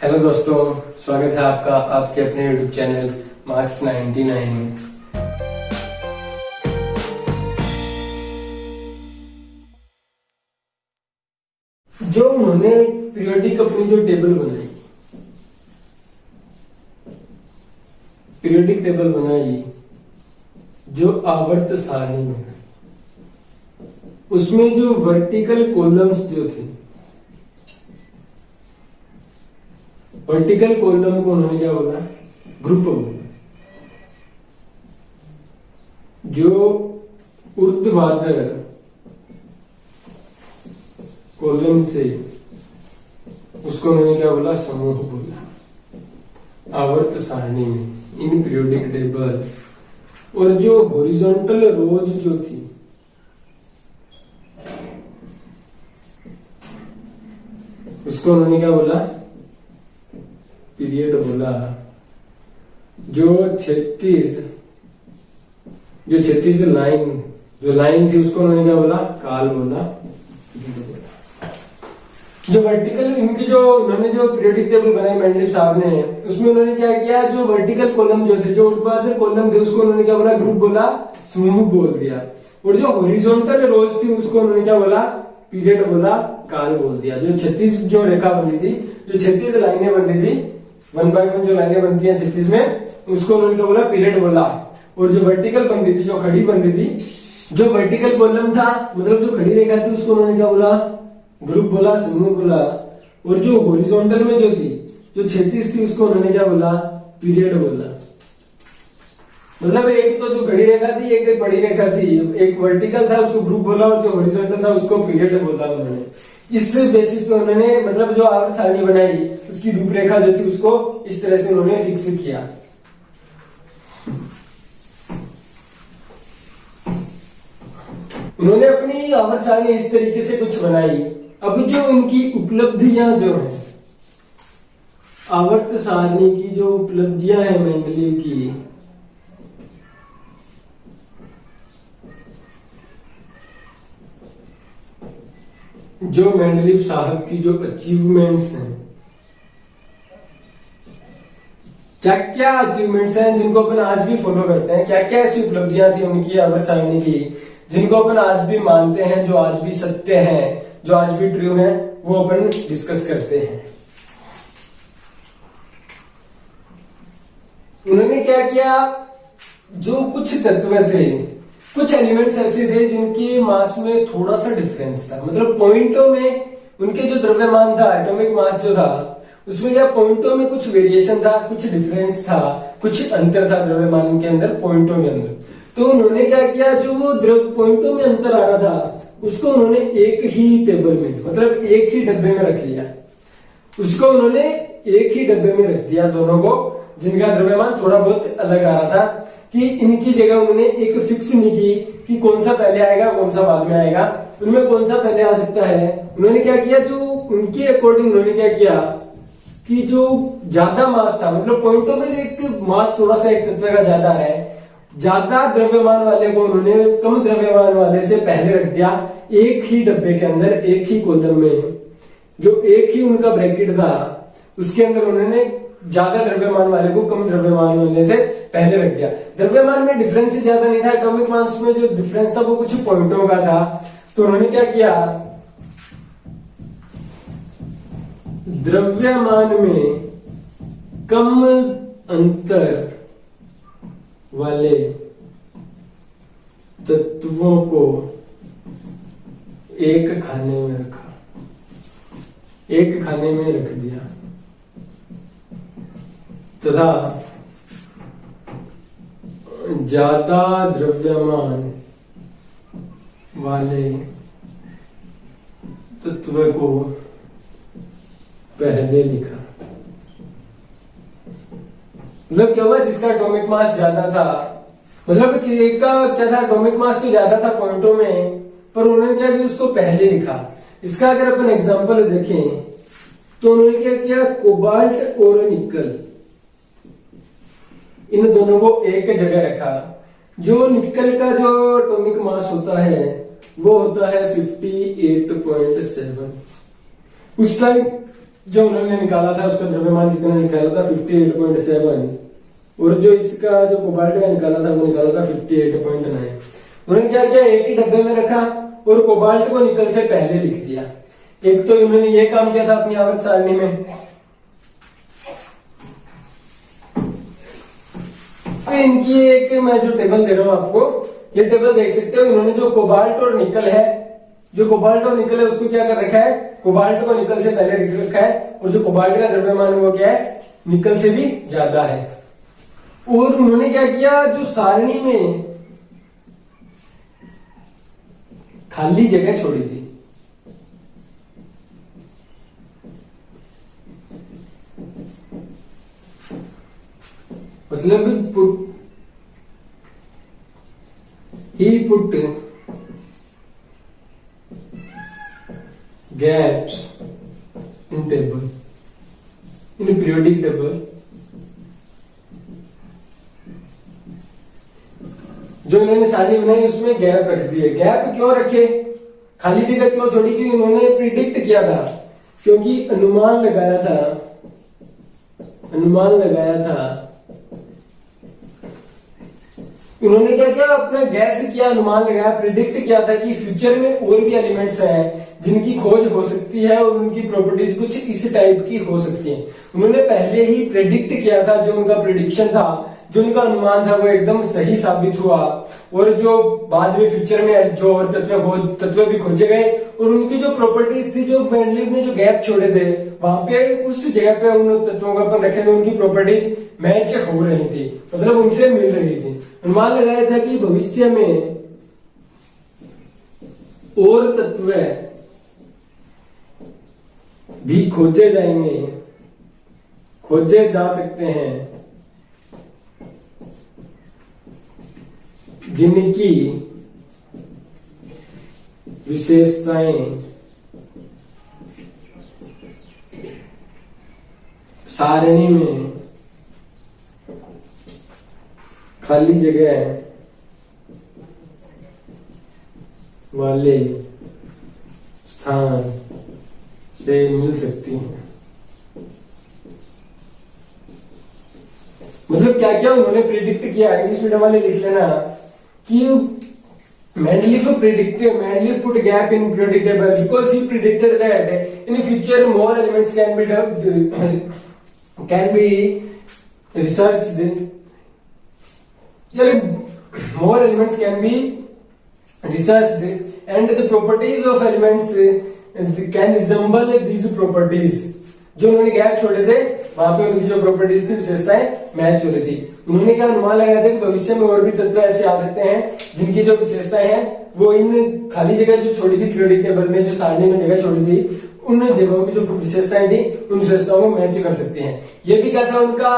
Hello दोस्तों, स्वागत है आपका आपके अपने यूट्यूब चैनल मार्क्स 99 में। जो उन्होंने पीरियोडिक अपनी जो टेबल बनाई, पीरियोडिक टेबल बनाई जो आवर्त सारणी में, उसमें जो वर्टिकल कॉलम्स जो थे, वर्टिकल कॉलम को उन्होंने क्या बोला? ग्रुप बोला। जो ऊर्ध्वाधर कॉलम थे उसको उन्होंने क्या बोला? समूह बोला आवर्त सारणी में इन पीरियोडिक टेबल। और जो हॉरिजॉन्टल रोज जो थी, उसको उन्होंने क्या बोला? पीरियड बोला। जो 36 लाइन थी उसको उन्होंने क्या बोला? काल बोला। जो वर्टिकल इनकी जो उन्होंने जो पीरियोडिक टेबल बनाई मेंडलीव साहब ने, उसमें उन्होंने क्या किया? जो वर्टिकल कॉलम जो थे, जो ऊर्ध्वाधर कॉलम थे, उसको उन्होंने क्या बोला? ग्रुप बोला, समूह बोल दिया। और जो हॉरिजॉन्टल रोज थी उसको उन्होंने क्या बोला? पीरियड बोला, काल बोल दिया। जो 36 जो रेखा बनी थी, जो 36 लाइनें बन रही थी, 1 by 1 जो लाइनें बनती हैं 36 में, उसको उन्होंने क्या बोला? पीरियड बोला। और जो वर्टिकल बन रही थी, जो खड़ी बन रही थी, जो वर्टिकल कॉलम था, मतलब जो खड़ी रेखा थी, उसको उन्होंने क्या बोला? ग्रुप बोला, समूह बोला। और जो हॉरिजॉन्टल में जो थी, जो 36 थी, उसको उन्होंने क्या बोला? पीरियड बोला। मतलब एक तो जो खड़ी रेखा थी, एक बड़ी रेखा थी, एक वर्टिकल था उसको ग्रुप बोला, और जो हॉरिजॉन्टल था उसको पीरियड बोला उन्होंने। इस बेसिस पे उन्होंने मतलब जो आवर्त सारणी बनाई, उसकी रूपरेखा जो थी उसको इस तरह से उन्होंने फिक्स किया। उन्होंने अपनी आवर्त सारणी इस तरीके से कुछ बनाई। अब जो उनकी उपलब्धियां जो है, आवर्त सारणी की जो उपलब्धियां हैं मेंडलीव की, जो मेंडलीव साहब की जो अचीवमेंट्स हैं, क्या क्या अचीवमेंट्स हैं जिनको अपन आज भी फॉलो करते हैं, क्या क्या ऐसी उपलब्धियां थी उनकी आवर्त सारणी की जिनको अपन आज भी मानते हैं, जो आज भी सत्य हैं, जो आज भी ट्रू हैं, वो अपन डिस्कस करते हैं। उन्होंने क्या किया? जो कुछ तत्व थे, कुछ एलिमेंट्स ऐसे थे जिनके मास में थोड़ा सा डिफरेंस था, मतलब पॉइंटों में उनके जो द्रव्यमान था, एटॉमिक मास जो था, उसमें क्या पॉइंटों में कुछ वेरिएशन था, कुछ डिफरेंस था, कुछ अंतर था द्रव्यमान के अंदर, पॉइंटों के अंदर। तो उन्होंने क्या किया? जो वो पॉइंटों में अंतर आ रहा था, उसको उन्होंने एक ही टेबल में, मतलब एक ही डब्बे में रख लिया। उसको उन्होंने एक ही डब्बे में रख दिया दोनों को, जिनका द्रव्यमान थोड़ा बहुत अलग आ रहा था, कि इनकी जगह उन्होंने एक फिक्स नहीं की कि कौन सा पहले आएगा कौन सा बाद में आएगा, उनमें कौन सा पहले आ सकता है। उन्होंने क्या किया? जो उनके अकॉर्डिंग उन्होंने क्या किया कि जो ज्यादा मास था, मतलब पॉइंटों में एक मास थोड़ा सा एक तत्व का ज्यादा है, ज्यादा द्रव्यमान वाले को उन्होंने कम द्रव्यमान वाले से पहले रख दिया, एक ही डब्बे के अंदर, एक ही कॉलम में, जो एक ही उनका ब्रैकेट था, उसके अंदर उन्होंने ज्यादा द्रव्यमान वाले को कम द्रव्यमान वाले से पहले रख दिया। द्रव्यमान में डिफरेंस ज्यादा नहीं था, एटॉमिक मास में जो डिफरेंस था वो कुछ पॉइंटों का था। तो उन्होंने क्या किया? द्रव्यमान में कम अंतर वाले तत्वों को एक खाने में रखा, एक खाने में रख दिया, तथा ज्यादा द्रव्यमान वाले तत्व को पहले लिखा। मतलब क्या हुआ? जिसका एटॉमिक मास ज्यादा था, मतलब एक का क्या था? एटॉमिक मास तो ज्यादा था पॉइंटों में, पर उन्होंने क्या किया? उसको पहले लिखा। इसका अगर अपन एग्जांपल देखें तो उन्होंने क्या किया? कोबाल्ट और निकल, इन दोनों को एक जगह रखा। जो निकल का जो एटॉमिक मास होता है वो होता है 58.7। उस टाइम जो उन्होंने निकाला था उसका द्रव्यमान कितना निकाला था 58.7, और जो इसका जो कोबाल्ट का निकाला था वो निकाला था 58.9। उन्होंने क्या किया, एक ही डब्बे में रखा और कोबाल्ट को निकल से पहले लिख दिया। एक तो उन्होंने ये काम किया था अपनी आवर्त सारणी में। तो इनकी एक मैं जो टेबल दे रहा हूं आपको, ये टेबल देख सकते हो। इन्होंने जो कोबाल्ट और निकल है, जो कोबाल्ट और निकल है उसको क्या कर रखा है, कोबाल्ट को निकल से पहले लिख रखा है, और जो कोबाल्ट का द्रव्यमान वो क्या है, निकल से भी ज्यादा है। और उन्होंने क्या किया, जो सारणी में खाली जगह छोड़ी थी, मतलब he put gaps in table, in a periodic table। जो इन्होंने सारणी बनाई उसमें गैप रख दिए। गैप क्यों रखे, खाली जगह क्यों छोड़ी, क्योंकि उन्होंने प्रिडिक्ट किया था, क्योंकि अनुमान लगाया था। उन्होंने क्या किया, अपना गैस किया, अनुमान लगाया, प्रिडिक्ट किया था कि फ्यूचर में और भी एलिमेंट्स हैं जिनकी खोज हो सकती है और उनकी प्रॉपर्टीज कुछ इस टाइप की हो सकती है। उन्होंने पहले ही प्रेडिक्ट किया था, जो उनका प्रिडिक्शन था, जो उनका अनुमान था वो एकदम सही साबित हुआ। और जो बाद में फ्यूचर में जो और तत्व भी खोजे गए, और उनकी जो प्रॉपर्टीज थी, जो मैंडलीव ने जो गैप छोड़े थे वहां पे, उस जगह पे उन तत्वों का पर रखे थे, उनकी प्रॉपर्टीज मैच हो रही थी, मतलब उनसे मिल रही थी। अनुमान लगाया था कि भविष्य में और तत्व भी खोजे जा सकते हैं जिनकी विशेषताएं सारणी में खाली जगह वाले स्थान से मिल सकती हैं। मतलब क्या क्या उन्होंने प्रिडिक्ट किया, इंग्लिश मीडियम वाले लिख लेना कि Mendeleev put gap in periodic table because he predicted that in the future more elements can be researched. More elements can be researched and the properties of elements can resemble these properties। जो उन्होंने gap छोड़े थे वहां पे उनकी जो properties थी, विशेषताएं मैच हो रही थी। उन्होंने क्या अनुमान लगाया था कि भविष्य में और भी तत्व ऐसे आ सकते हैं जिनकी जो विशेषताएं हैं वो इन खाली जगह जो छोड़ी थी पीरियोडिक टेबल में, जो सारणी में जगह छोड़ी थी, उन जगहों की जो विशेषताएं थी उन विशेषताओं को मैच कर सकते हैं। ये भी क्या था, उनका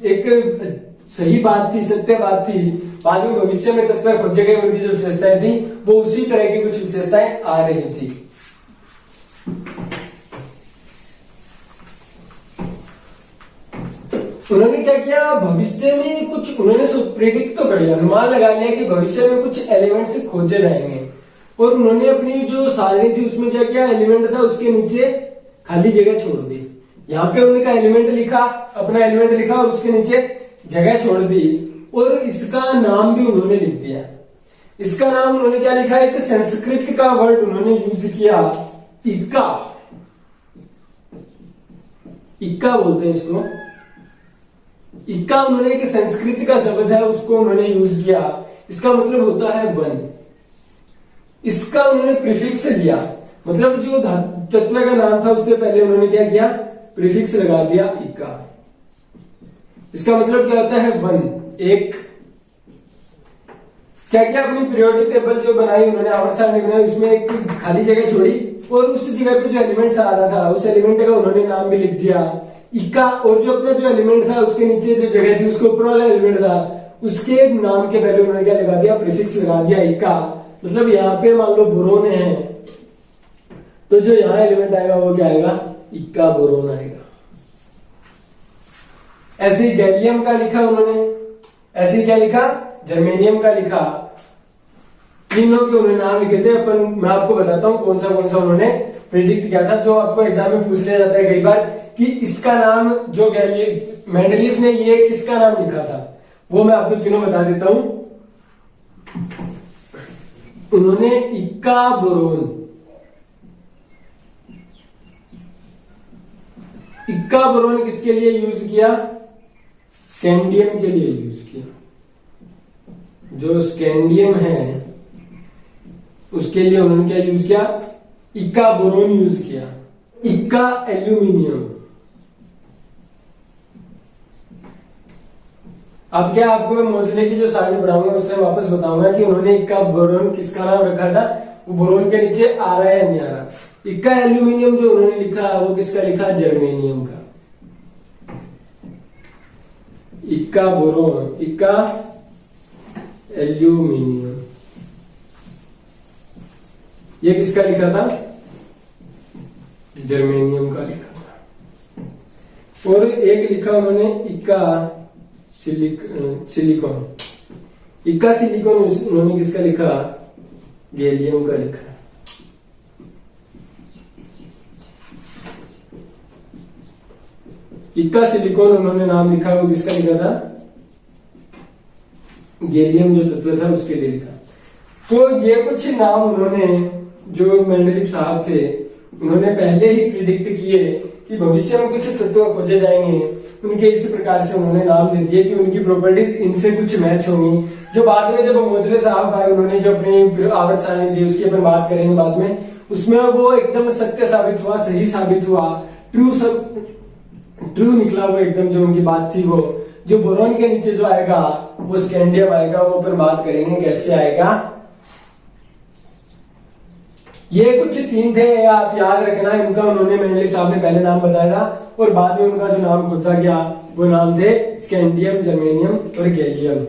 एक सही बात थी, सत्य बात थी। बाद में भविष्य में तत्व खोजे गए, उनकी जो विशेषताएं थी वो उसी तरह की कुछ विशेषताएं आ रही थी। उन्होंने क्या किया, भविष्य में कुछ उन्होंने प्रेडिक्ट तो कर लिया, अनुमान लगा लिया कि भविष्य में कुछ एलिमेंट्स खोजे जाएंगे। और उन्होंने अपनी जो सारणी थी उसमें क्या किया, एलिमेंट था उसके नीचे खाली जगह छोड़ दी। यहाँ पे उन्होंने एलिमेंट लिखा, अपना एलिमेंट लिखा और उसके नीचे जगह छोड़ दी, और इसका नाम भी उन्होंने लिख दिया। इसका नाम उन्होंने क्या लिखा, एक संस्कृत का वर्ड उन्होंने यूज किया, इक्का। इक्का बोलते हैं इसको, इक्का उन्होंने एक संस्कृत का शब्द है उसको उन्होंने यूज किया। इसका मतलब होता है वन। इसका उन्होंने प्रीफिक्स लिया, मतलब जो तत्व का नाम था उससे पहले उन्होंने क्या किया, प्रीफिक्स लगा दिया इक्का। इसका मतलब क्या होता है, वन, एक। क्या क्या अपनी पीरियोडिक टेबल जो बनाई उन्होंने, आवर्त सारणी बनाई, उसमें एक खाली जगह छोड़ी और उस जगह पे जो एलिमेंट्स आ रहा था उस एलिमेंट का उन्होंने नाम भी लिख दिया, इक्का। और जो अपना जो एलिमेंट था उसके नीचे जो जगह थी, उसके ऊपर वाला एलिमेंट था उसके नाम के पहले उन्होंने क्या लगा दिया, प्रीफिक्स लगा दिया इक्का। मतलब यहाँ पे मान लो बोरोन है तो जो यहाँ एलिमेंट आएगा वो क्या आएगा, इक्का बोरोन आएगा। ऐसे ही गैलियम का लिखा उन्होंने, ऐसे ही क्या लिखा, जर्मेनियम का लिखा। तीनों के उन्होंने नाम लिखे थे। मैं आपको बताता हूँ कौन सा उन्होंने प्रिडिक्ट किया था, जो आपको एग्जाम में पूछ लिया जाता है कई बार कि इसका नाम जो मेंडलीफ ने ये किसका नाम लिखा था, वो मैं आपको तीनों बता देता हूं। उन्होंने इक्का बोरोन किसके लिए यूज किया? स्कैंडियम के लिए यूज किया। जो स्कैंडियम है उसके लिए उन्होंने क्या यूज किया? इक्का बोरोन यूज किया। इक्का एल्यूमिनियम। अब क्या आपको मैं मोजले की जो सारणी पढ़ाऊंगा उसमें वापस बताऊंगा कि उन्होंने इक्का बोरोन किसका नाम रखा था, वो बोरोन के नीचे आ रहा है या नहीं आ रहा। इक्का एल्यूमिनियम जो उन्होंने लिखा वो किसका लिखा? जर्मेनियम का। इक्का बोरोन, इक्का एल्यूमिनियम, ये किसका लिखा था? जर्मेनियम का लिखा था। और एक लिखा उन्होंने इक्का सिलिकॉन। इक्का सिलिकॉन उन्होंने किसका लिखा? गैलियम का लिखा। इक्का सिलिकॉन उन्होंने नाम लिखा, वो किसका लिखा था? गैलियम जो तत्व था उसके लिए लिखा। तो ये कुछ नाम उन्होंने, जो मेंडलीफ साहब थे, उन्होंने पहले ही प्रिडिक्ट किए कि भविष्य में कुछ तत्व खोजे जाएंगे। उनके इसी प्रकार से उन्होंने नाम दे दिए कि उनकी प्रॉपर्टीज इनसे कुछ मैच होंगी। जो बाद में जब मोजले साहब आए, उन्होंने जो अपनी आवर्त सारणी दी उसकी अपन बात करेंगे बाद में, उसमें वो एकदम सत्य साबित हुआ, सही साबित हुआ, ट्रू निकला वो एकदम। जो उनकी बात थी वो, जो बोरोन के नीचे जो आएगा वो स्कैंडियम आएगा, वो अपन बात करेंगे कैसे आएगा। ये कुछ तीन थे, आप याद रखना। इनका उन्होंने मेंडलीफ साहब ने पहले नाम बताया था और बाद में उनका जो नाम खोजा गया वो नाम थे स्कैंडियम, जर्मेनियम और गैलियम।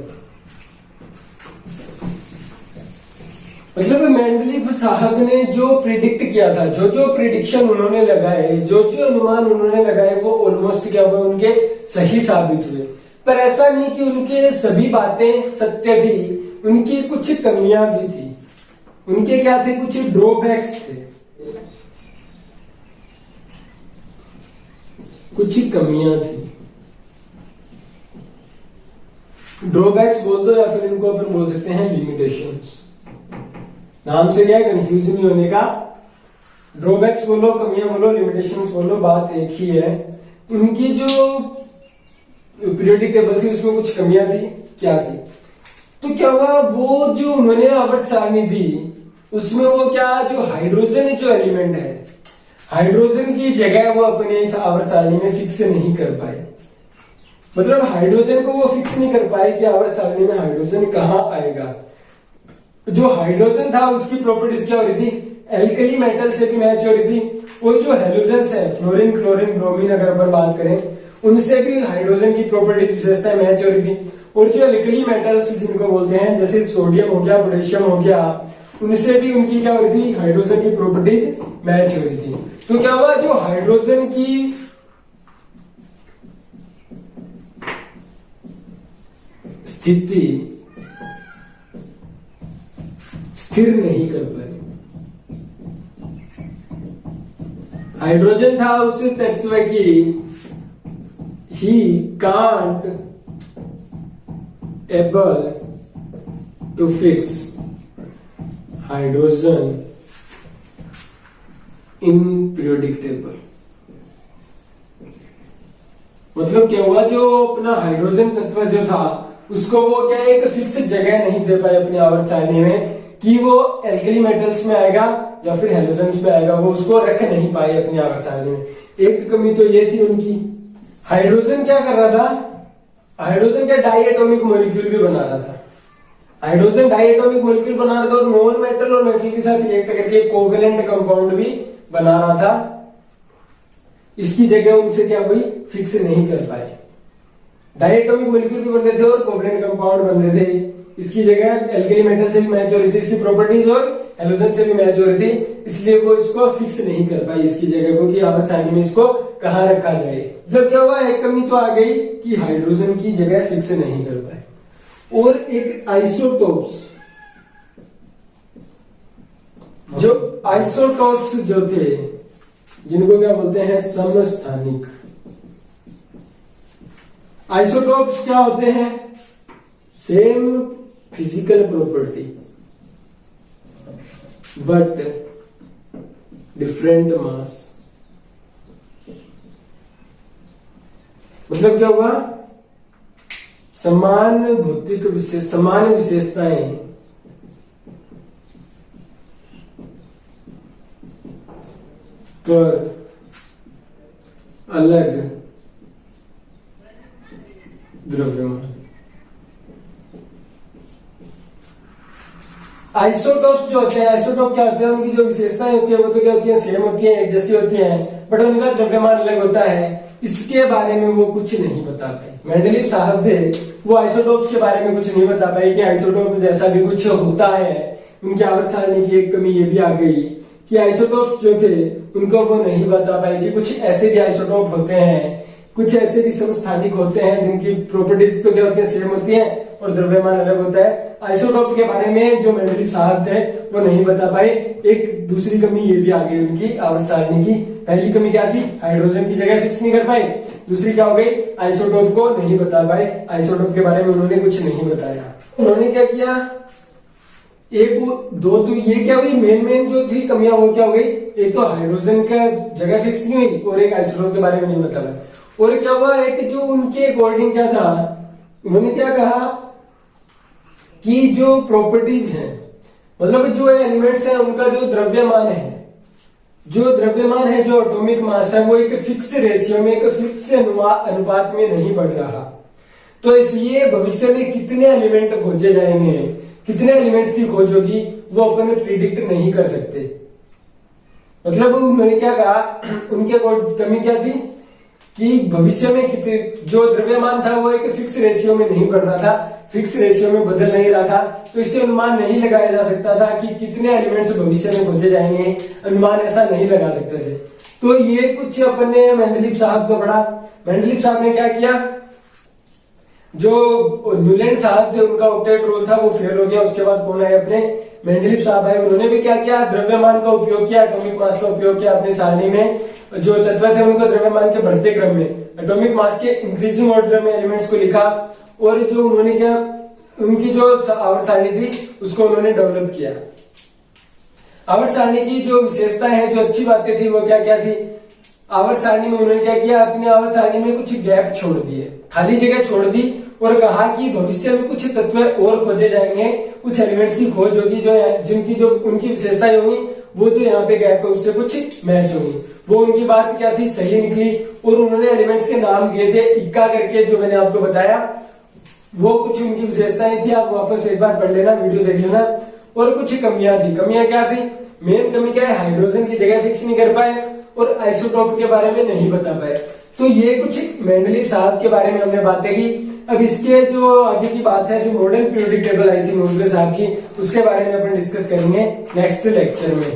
मतलब मेंडलीफ साहब ने जो प्रिडिक्ट किया था, जो प्रिडिक्शन उन्होंने लगाए, जो अनुमान उन्होंने लगाए, वो ऑलमोस्ट क्या हुए? उनके सही साबित हुए। पर ऐसा नहीं कि उनके सभी बातें सत्य थी, उनकी कुछ कमियां भी थी। उनके क्या थे? कुछ ड्रॉबैक्स थे, कुछ कमियां थी। ड्रॉबैक्स बोल दो या फिर इनको अपन बोल सकते हैं लिमिटेशंस। नाम से क्या है, कंफ्यूजन नहीं होने का। ड्रॉबैक्स बोलो, कमियां बोलो, लिमिटेशंस बोलो, बात एक ही है। उनकी जो पीरियोडिक टेबल थी उसमें कुछ कमियां थी। क्या थी? तो क्या हुआ, वो जो उन्होंने आवर्त सारणी दी उसमें वो क्या, जो हाइड्रोजन जो एलिमेंट है, हाइड्रोजन की जगह वो अपने इस आवर्त सारणी में फिक्स नहीं कर पाए। मतलब हाइड्रोजन को वो फिक्स नहीं कर पाए कि आवर्त सारणी में हाइड्रोजन कहाँ आएगा। जो हाइड्रोजन था उसकी प्रॉपर्टीज क्या हो रही थी? एल्कली मेटल से भी मैच हो रही थी। और जो हेलोजेंस है, फ्लोरीन, क्लोरीन, ब्रोमीन, अगर अपन बात करें, उनसे भी हाइड्रोजन की प्रॉपर्टीज विशेषताएं मैच हो रही थी। और जो एल्कली मेटल्स जिनको बोलते हैं, जैसे सोडियम हो गया, पोटेशियम हो गया, उनसे भी उनकी क्या हो रही थी? हाइड्रोजन की प्रॉपर्टीज मैच हो रही थी। तो क्या हुआ, जो हाइड्रोजन की स्थिति स्थिर नहीं कर पाई। हाइड्रोजन था उस तत्व की he can't able to fix hydrogen in periodic table. मतलब क्या हुआ, जो अपना हाइड्रोजन तत्व जो था उसको वो क्या एक फिक्स जगह नहीं दे पाए अपनी आवर्त सारणी में कि वो एल्कली मेटल्स में आएगा या फिर हेलोजेंस में आएगा, वो उसको रख नहीं पाए अपनी आवर्त सारणी में। एक कमी तो ये थी उनकी। हाइड्रोजन क्या कर रहा था? हाइड्रोजन क्या डाइएटॉमिक मॉलिक्यूल भी बना रहा था। हाइड्रोजन डाइएटॉमिक मॉलिक्यूल बना रहा था और नॉन मेटल और मेटल के साथ रिएक्ट करके कोवेलेंट कंपाउंड भी बना रहा था। इसकी जगह उनसे क्या हुई? फिक्स नहीं कर पाए। डाइएटॉमिक मॉलिक्यूल भी बन रहे थे और कोवेलेंट कंपाउंड बन रहे थे। इसकी जगह एल्कली मेटल से भी मैच हो रही थी इसकी प्रॉपर्टीज और हेलोजन से भी मैच हो रही थी, इसलिए वो इसको फिक्स नहीं कर पाई इसकी जगह को कि आवर्त सारणी में इसको कहां रखा जाए। जब क्या हुआ, एक कमी तो आ गई कि हाइड्रोजन की जगह फिक्स नहीं कर पाए। और एक आइसोटोप्स, जो आइसोटॉप्स जो थे, जिनको क्या बोलते हैं, समस्थानिक। आइसोटॉप्स क्या होते हैं? Same physical property but different mass. मतलब क्या हुआ? समान विशेषताएं पर अलग द्रव्यमान। आइसोटॉप्स जो होते हैं, आइसोटॉप क्या होते हैं? उनकी जो विशेषताएं होती है वो तो क्या होती है, सेम होती है, एक जैसी होती है, बट उनका द्रव्यमान अलग होता है। इसके बारे में वो कुछ नहीं बता पाए। मेंडलीव साहब थे, वो आइसोटॉप्स के बारे में कुछ नहीं बता पाए कि आइसोटॉप जैसा भी कुछ होता है। उनकी आवर्त सारणी की एक कमी ये भी आ गई कि आइसोटॉप्स जो थे उनको वो नहीं बता पाए कि कुछ ऐसे भी आइसोटॉप होते हैं, कुछ ऐसे भी समस्थानिक होते हैं जिनकी प्रॉपर्टीज तो क्या होती है, सेम होती है और द्रव्यमान अलग होता है। आइसोटॉप के बारे में जो मेंडलीव साहब थे वो नहीं बता पाए। एक दूसरी कमी ये भी आ गई उनकी आवर्त सारणी की। पहली कमी क्या थी? हाइड्रोजन की जगह फिक्स नहीं कर पाए। दूसरी क्या हो गई? आइसोटॉप को नहीं बता पाए। आइसोटॉप के बारे में उन्होंने कुछ नहीं बताया। उन्होंने क्या किया, एक दो, तो ये क्या हुई, मेन जो थी कमियां वो क्या हो गई? एक तो हाइड्रोजन का जगह फिक्स नहीं हुई और एक आइसोटॉप के बारे में नहीं बताया। और क्या हुआ, एक जो उनके अकॉर्डिंग क्या था, उन्होंने क्या कहा कि जो प्रॉपर्टीज हैं, मतलब जो एलिमेंट्स हैं उनका जो द्रव्यमान है, जो एटॉमिक मास है, वो एक फिक्स रेशियो में, एक फिक्स अनुपात में नहीं बढ़ रहा। तो इसलिए भविष्य में कितने एलिमेंट खोजे जाएंगे, कितने एलिमेंट्स की खोज होगी, वो अपन प्रिडिक्ट नहीं कर सकते। मतलब उन्होंने क्या कहा, उनके कमी क्या थी कि भविष्य में कितने, जो द्रव्यमान था वो एक फिक्स रेशियो में नहीं बढ़ रहा था, फिक्स रेशियो में बदल नहीं रहा था, तो इससे अनुमान नहीं लगाया जा सकता था कि कितने एलिमेंट्स भविष्य में खोजे जाएंगे। अनुमान ऐसा नहीं लगा सकते थे। तो ये कुछ अपन ने मेंडलीव साहब को पढ़ा। मेंडलीव साहब ने क्या किया, जो न्यूलैंड साहब थे उनका ऑक्टेट रूल था वो फेल हो गया। उसके बाद कौन आए, अपने मेंडलीव साहब आए। उन्होंने भी क्या किया, द्रव्यमान का उपयोग किया, एटॉमिक मास का उपयोग किया अपनी सारणी में। जो तत्व थे उनको द्रव्यमान के बढ़ते क्रम में, एटॉमिक मास के इंक्रीजिंग ऑर्डर में एलिमेंट्स को लिखा। और जो उन्होंने क्या, उनकी जो आवर्त सारणी थी उसको उन्होंने डेवलप किया। आवर्त सारणी की जो विशेषता है, जो अच्छी बातें थी वो क्या क्या थी, आवर्त सारणी में उन्होंने क्या किया, अपनी आवर्त सारणी में कुछ गैप छोड़ दिए, खाली जगह छोड़ दी और कहा कि भविष्य में कुछ तत्व और खोजे जाएंगे, कुछ एलिमेंट्स की खोज होगी जो जिनकी जो उनकी विशेषताएं होंगी वो जो यहाँ पे गैप है उससे कुछ मैच होगी। वो उनकी बात क्या थी, सही निकली। और उन्होंने एलिमेंट्स के नाम दिए थे इक्का करके, जो मैंने आपको बताया। वो कुछ उनकी विशेषताएं थी, आप वापस एक बार पढ़ लेना, वीडियो देख लेना। और कुछ कमियां थी। कमियां क्या थी? मेन कमी क्या है, हाइड्रोजन की जगह फिक्स नहीं कर पाए और आइसोटॉप के बारे में नहीं बता पाए। तो ये कुछ मेंडलीव साहब के बारे में हमने बातें की। अब इसके जो आगे की बात है, जो मॉडर्न पीरियोडिक टेबल आई थी मोडले साहब की, उसके बारे में अपन डिस्कस करेंगे नेक्स्ट लेक्चर में।